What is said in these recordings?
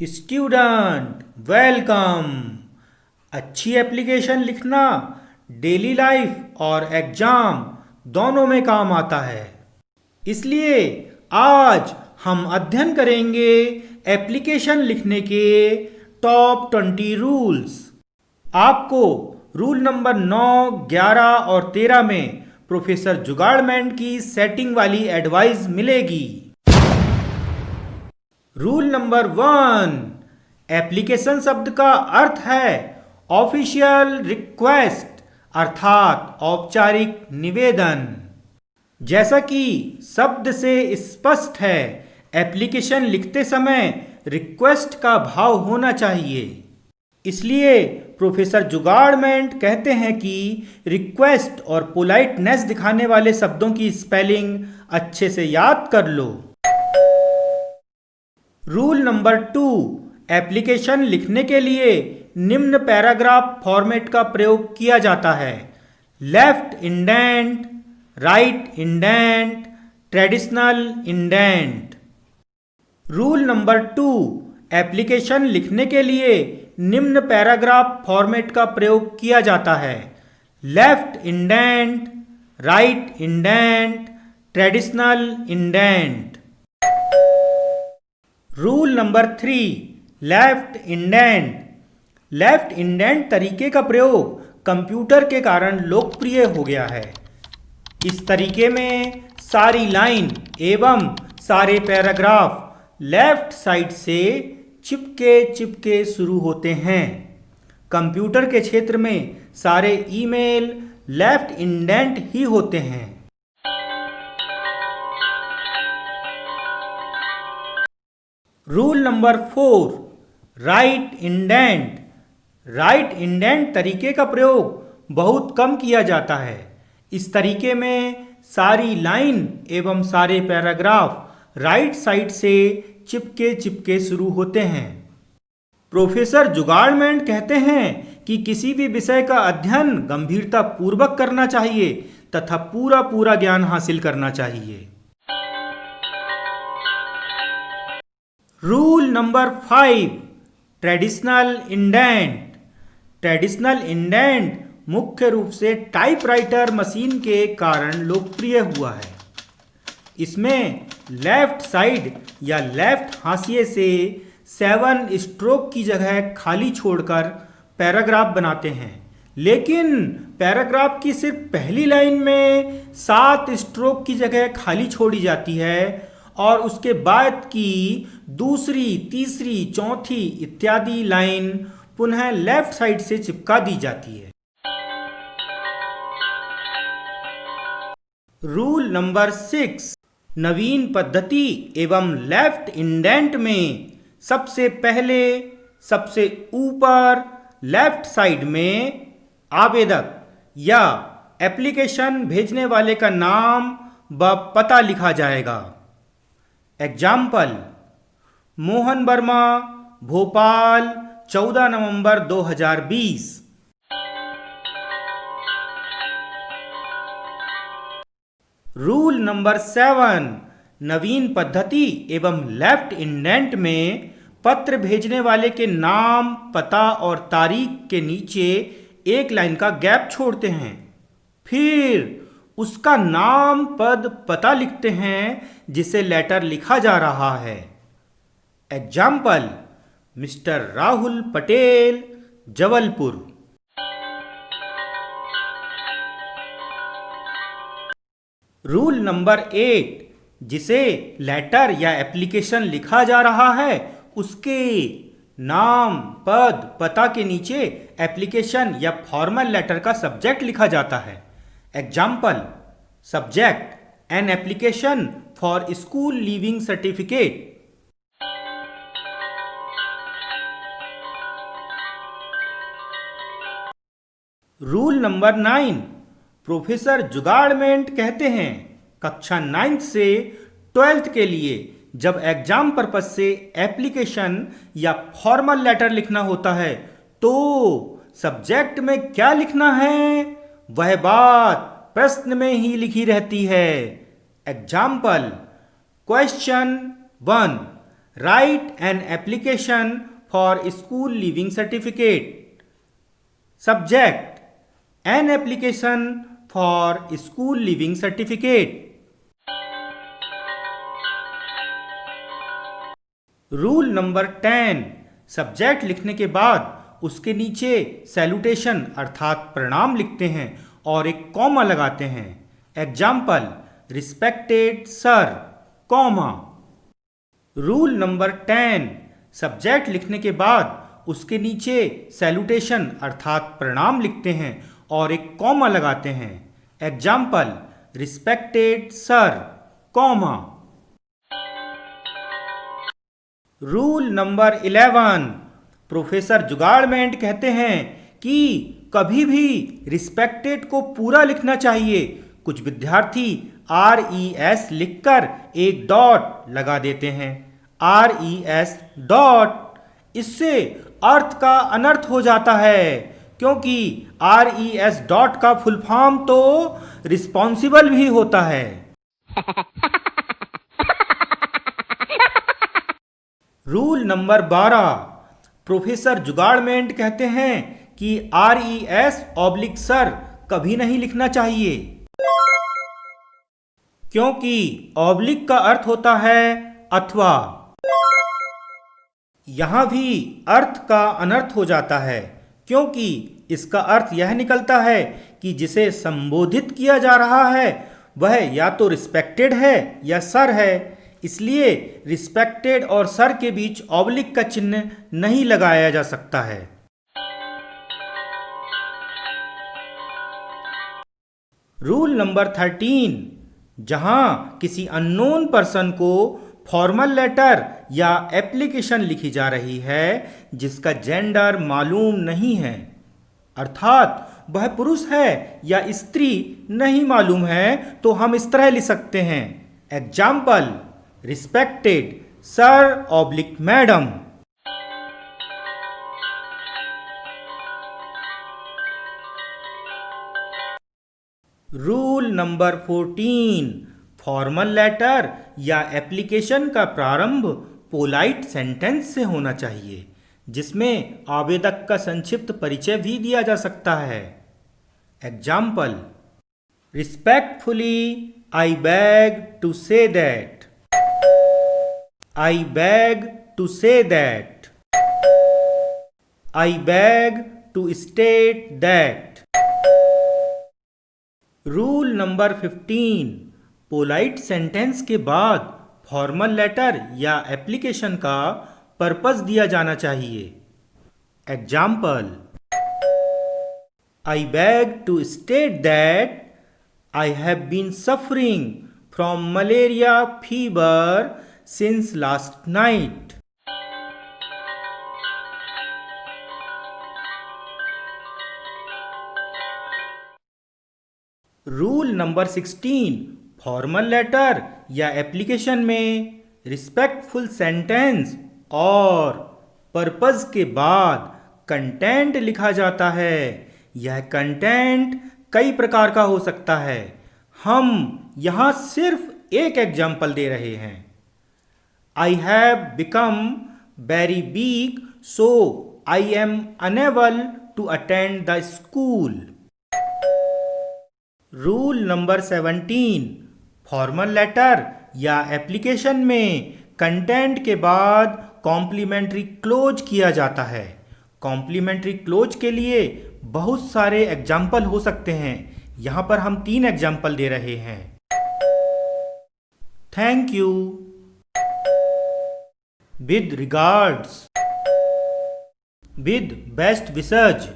Student welcome. अच्छी application लिखना daily life और एग्जाम दोनों में काम आता है। इसलिए आज हम अध्ययन करेंगे एप्लीकेशन लिखने के टॉप 20 रूल्स। आपको रूल नंबर 9, 11 और 13 में प्रोफेसर जुगाड़मैन की सेटिंग वाली एडवाइस मिलेगी। रूल नंबर 1, एप्लीकेशन शब्द का अर्थ है ऑफिशियल रिक्वेस्ट अर्थात औपचारिक निवेदन। जैसा कि शब्द से स्पष्ट है, एप्लीकेशन लिखते समय रिक्वेस्ट का भाव होना चाहिए। इसलिए प्रोफेसर जुगाड़मैन कहते हैं कि रिक्वेस्ट और पोलाइटनेस दिखाने वाले शब्दों की स्पेलिंग अच्छे से याद कर लो। रूल नंबर 2, एप्लीकेशन लिखने के लिए निम्न पैराग्राफ फॉर्मेट का प्रयोग किया जाता है: left indent, right indent, traditional indent. Rule number 2, application लिखने के लिए निम्न पैराग्राफ फॉर्मेट का प्रयोग किया जाता है: left indent, right indent, traditional indent. Rule number 3, left indent. Left indent तरीके का प्रयोग कंप्यूटर के कारण लोकप्रिय हो गया है। इस तरीके में सारी लाइन एवं सारे पैराग्राफ लेफ्ट साइड से चिपके चिपके शुरू होते हैं। कंप्यूटर के क्षेत्र में सारे ईमेल लेफ्ट इंडेंट ही होते हैं। Rule number 4, right indent. Right indent तरीके का प्रयोग बहुत कम किया जाता है। इस तरीके में सारी लाइन एवं सारे पैराग्राफ राइट साइड से चिपके चिपके शुरू होते हैं। प्रोफेसर जुगाड़मैन कहते हैं कि किसी भी विषय का अध्ययन गंभीरता पूर्वक करना चाहिए तथा पूरा पूरा ज्ञान हासिल करना चाहिए। Rule number 5, traditional indent. Traditional indent मुख्य रूप से टाइपराइटर मशीन के कारण लोकप्रिय हुआ है। इसमें लेफ्ट साइड या लेफ्ट हाशिए से 7 स्ट्रोक की जगह खाली छोड़कर पैराग्राफ बनाते हैं, लेकिन पैराग्राफ की सिर्फ पहली लाइन में 7 स्ट्रोक की जगह खाली छोड़ी जाती है और उसके बाद की दूसरी, तीसरी, चौथी इत्यादि लाइन पुनः लेफ्ट साइड से चिपका दी जाती है। रूल नंबर 6, नवीन पद्धति एवं लेफ्ट इंडेंट में सबसे पहले सबसे ऊपर लेफ्ट साइड में आवेदक या एप्लीकेशन भेजने वाले का नाम व पता लिखा जाएगा। एग्जाम्पल: मोहन वर्मा, भोपाल, 14 नवंबर 2020। रूल नंबर 7, नवीन पद्धति एवं लेफ्ट इंडेंट में पत्र भेजने वाले के नाम, पता और तारीख के नीचे एक लाइन का गैप छोड़ते हैं, फिर उसका नाम, पद, पता लिखते हैं जिसे लेटर लिखा जा रहा है। Example: mister Rahul Patel, Jabalpur. Rule number 8, जिसे लेटर या एप्लीकेशन लिखा जा रहा है उसके नाम, पद, पता के नीचे एप्लीकेशन या फॉर्मल लेटर का सब्जेक्ट लिखा जाता है। Example: subject, an application for school leaving certificate. Rule number 9, professor Jugaadman कहते हैं कक्षा 9th से 12th के लिए जब एग्जाम पर्पस से एप्लीकेशन या फॉर्मल लेटर लिखना होता है तो सब्जेक्ट में क्या लिखना है वह बात प्रश्न में ही लिखी रहती है। Example: question 1, right N application for school leaving certificate. Subject an application for school leaving certificate. Rule number 10, subject लिखने के बाद उसके नीचे सैल्यूटेशन अर्थात प्रणाम लिखते हैं और एक कॉमा लगाते हैं। Example, respected sir, comma. Rule number 10, subject लिखने के बाद उसके नीचे सैल्यूटेशन अर्थात प्रणाम लिखते हैं और एक कॉमा लगाते हैं। Example, respected sir, comma. Rule number 11, professor जुगाड़मेंट कहते हैं कि कभी भी रिस्पेक्टेड को पूरा लिखना चाहिए। कुछ विद्यार्थी RES लिखकर एक डॉट लगा देते हैं। RES डॉट, इससे अर्थ का अनर्थ हो जाता है, क्योंकि RES डॉट का फुल फॉर्म तो रिस्पॉन्सिबल भी होता है। रूल नंबर 12, प्रोफेसर जुगाड़मेंट कहते हैं कि RES ऑब्लिक सर कभी नहीं लिखना चाहिए, क्योंकि ऑब्लिक का अर्थ होता है अथवा। यहां भी अर्थ का अनर्थ हो जाता है, क्योंकि इसका अर्थ यह निकलता है कि जिसे संबोधित किया जा रहा है वह या तो रिस्पेक्टेड है या सर है, इसलिए रिस्पेक्टेड और सर के बीच ऑब्लिक का चिन्ह नहीं लगाया जा सकता है। रूल नंबर 13, जहां किसी अननोन पर्सन को फॉर्मल लेटर या एप्लीकेशन लिखी जा रही है जिसका जेंडर मालूम नहीं है, अर्थात वह पुरुष है या स्त्री नहीं मालूम है, तो हम इस तरह लिख सकते हैं। Example, respected sir oblique madam. Rule number 14, formal letter या एप्लीकेशन का प्रारंभ पोलाइट सेंटेंस से होना चाहिए, जिसमें आवेदक का संक्षिप्त परिचय भी दिया जा सकता है। Example, respectfully I beg to say that. I beg to say that. I beg to state that. Rule number 15, polite sentence के बाद फॉर्मल लेटर या एप्लीकेशन का पर्पस दिया जाना चाहिए। Example, I beg to state that I have been suffering from malaria fever since last night. Rule number 16, formal letter या application में respectful sentence और पर्पस के बाद कंटेंट लिखा जाता है। यह कंटेंट कई प्रकार का हो सकता है। हम यहाँ सिर्फ एक एग्जाम्पल दे रहे हैं। I have become very big, so I am unable to attend the school. Rule number 17, formal letter या एप्लीकेशन में कंटेंट के बाद कॉम्प्लीमेंट्री क्लोज किया जाता है। कॉम्प्लीमेंट्री क्लोज के लिए बहुत सारे एग्जाम्पल हो सकते हैं। यहाँ पर हम 3 एग्जाम्पल दे रहे हैं। Thank you, with regards, with best wishes।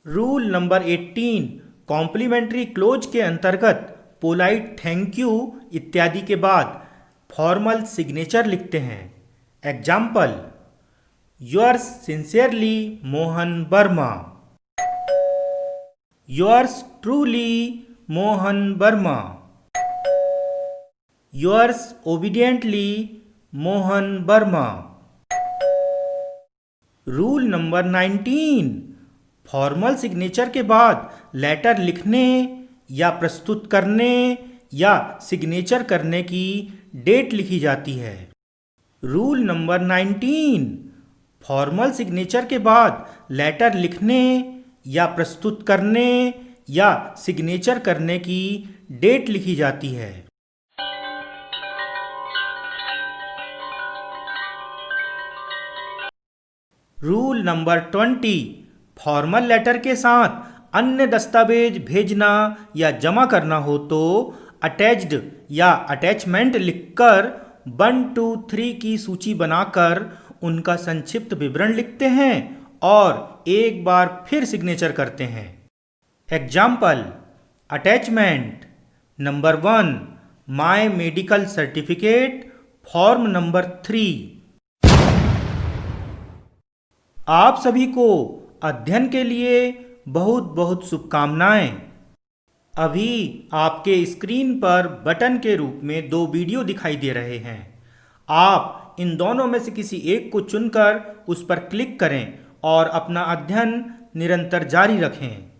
Rule number 18, complimentary close के अंतर्गत पोलाइट थैंक यू इत्यादि के बाद फॉर्मल सिग्नेचर लिखते हैं। Example, yours sincerely Mohan Verma. Yours truly Mohan Verma. Yours obediently Mohan Verma. Rule number 19, formal signature के बाद लेटर लिखने या प्रस्तुत करने या सिग्नेचर करने की डेट लिखी जाती है। रूल नंबर 19, फॉर्मल सिग्नेचर के बाद लेटर लिखने या प्रस्तुत करने या सिग्नेचर करने की डेट लिखी जाती है। रूल नंबर 20, फॉर्मल लेटर के साथ अन्य दस्तावेज भेजना या जमा करना हो तो अटैच्ड या अटैचमेंट लिखकर 1 2 3 की सूची बनाकर उनका संक्षिप्त विवरण लिखते हैं और एक बार फिर सिग्नेचर करते हैं। Example: attachment number 1, my medical certificate, form number 3। आप सभी को अध्ययन के लिए बहुत बहुत शुभकामनाएं। अभी आपके स्क्रीन पर बटन के रूप में 2 वीडियो दिखाई दे रहे हैं। आप इन दोनों में से किसी एक को चुनकर उस पर क्लिक करें और अपना अध्ययन निरंतर जारी रखें।